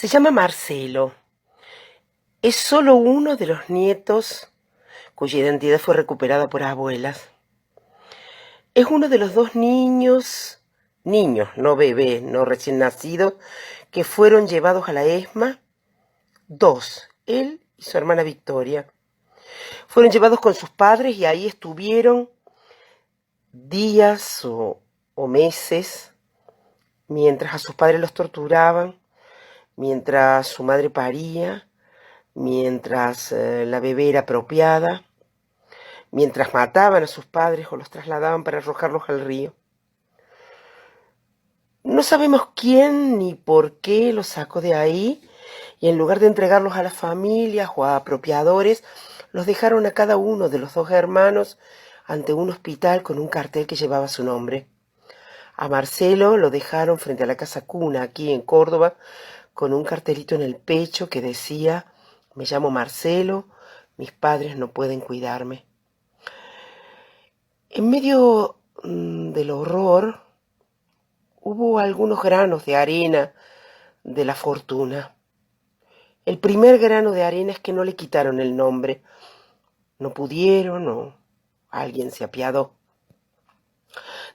Se llama Marcelo. Es solo uno de los nietos cuya identidad fue recuperada por abuelas. Es uno de los dos niños, no bebés, no recién nacidos, que fueron llevados a la ESMA. Dos, él y su hermana Victoria. Fueron llevados con sus padres y ahí estuvieron días o meses mientras a sus padres los torturaban, mientras su madre paría, mientras la bebé era apropiada, mientras mataban a sus padres o los trasladaban para arrojarlos al río. No sabemos quién ni por qué los sacó de ahí y en lugar de entregarlos a las familias o a apropiadores, los dejaron a cada uno de los dos hermanos ante un hospital con un cartel que llevaba su nombre. A Marcelo lo dejaron frente a la casa cuna aquí en Córdoba con un cartelito en el pecho que decía: me llamo Marcelo, mis padres no pueden cuidarme. En medio del horror hubo algunos granos de arena de la fortuna. El primer grano de arena es que no le quitaron el nombre. No pudieron o alguien se apiadó.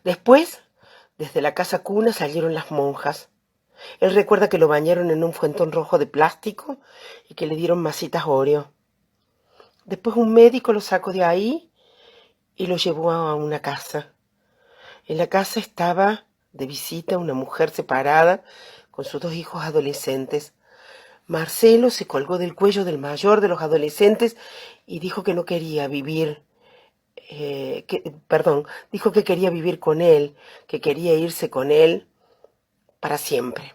Después, desde la casa cuna salieron las monjas. Él recuerda que lo bañaron en un fuentón rojo de plástico y que le dieron masitas Oreo. Después un médico lo sacó de ahí y lo llevó a una casa. En la casa estaba de visita una mujer separada con sus dos hijos adolescentes. Marcelo se colgó del cuello del mayor de los adolescentes y dijo que no quería vivir, dijo que quería vivir con él, que quería irse con él para siempre.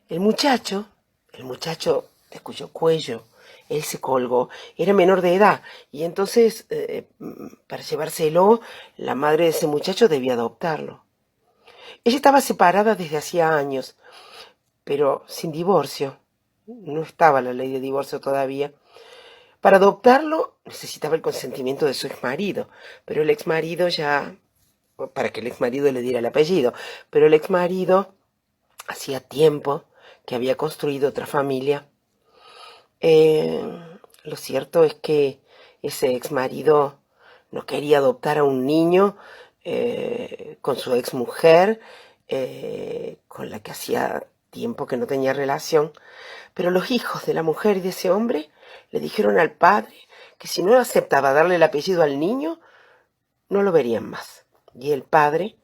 El muchacho de cuyo cuello él se colgó, era menor de edad y entonces para llevárselo, la madre de ese muchacho debía adoptarlo. Ella estaba separada desde hacía años, pero sin divorcio. No estaba la ley de divorcio todavía. Para adoptarlo necesitaba el consentimiento de su exmarido, pero el exmarido para que el exmarido le diera el apellido, pero el exmarido hacía tiempo que había construido otra familia. Lo cierto es que ese exmarido no quería adoptar a un niño con su exmujer, con la que hacía tiempo que no tenía relación, pero los hijos de la mujer y de ese hombre le dijeron al padre que si no aceptaba darle el apellido al niño, no lo verían más. Y el padre,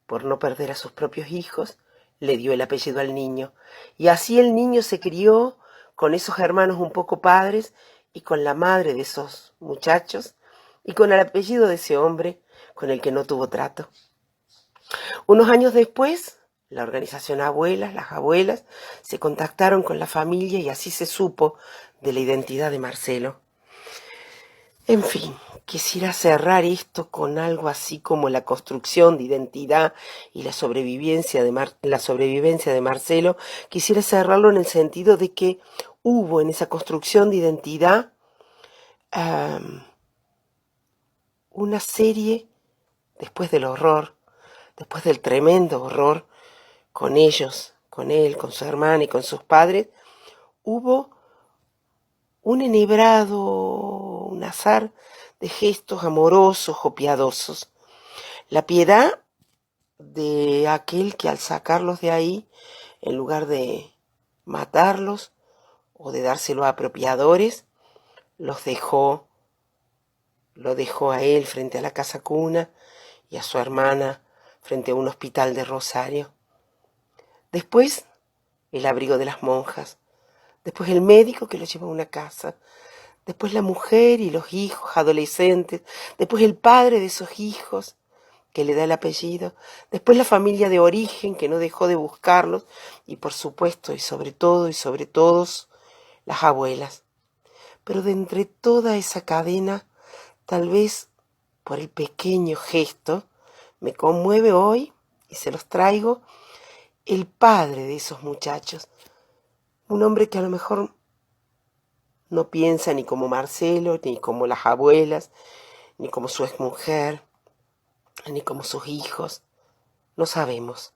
por no perder a sus propios hijos, le dio el apellido al niño. Y así el niño se crió con esos hermanos un poco padres y con la madre de esos muchachos y con el apellido de ese hombre con el que no tuvo trato. Unos años después, la organización las abuelas, se contactaron con la familia y así se supo de la identidad de Marcelo. En fin, quisiera cerrar esto con algo así como la construcción de identidad y la sobrevivencia de Marcelo. Quisiera cerrarlo en el sentido de que hubo en esa construcción de identidad una serie, después del horror, después del tremendo horror, con ellos, con él, con su hermana y con sus padres, hubo un enhebrado, un azar de gestos amorosos o piadosos. La piedad de aquel que al sacarlos de ahí, en lugar de matarlos o de dárselo a apropiadores, lo dejó a él frente a la casa cuna y a su hermana frente a un hospital de Rosario. Después, el abrigo de las monjas. Después el médico que lo llevó a una casa. Después la mujer y los hijos adolescentes. Después el padre de esos hijos que le da el apellido. Después la familia de origen que no dejó de buscarlos. Y por supuesto, y sobre todo, y sobre todos, las abuelas. Pero de entre toda esa cadena, tal vez por el pequeño gesto, me conmueve hoy, y se los traigo, el padre de esos muchachos. Un hombre que a lo mejor no piensa ni como Marcelo, ni como las abuelas, ni como su exmujer, ni como sus hijos. No sabemos.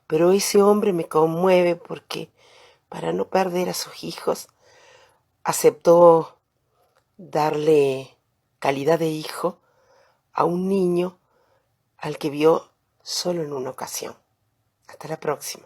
Pero ese hombre me conmueve porque para no perder a sus hijos, aceptó darle calidad de hijo a un niño al que vio solo en una ocasión. Hasta la próxima.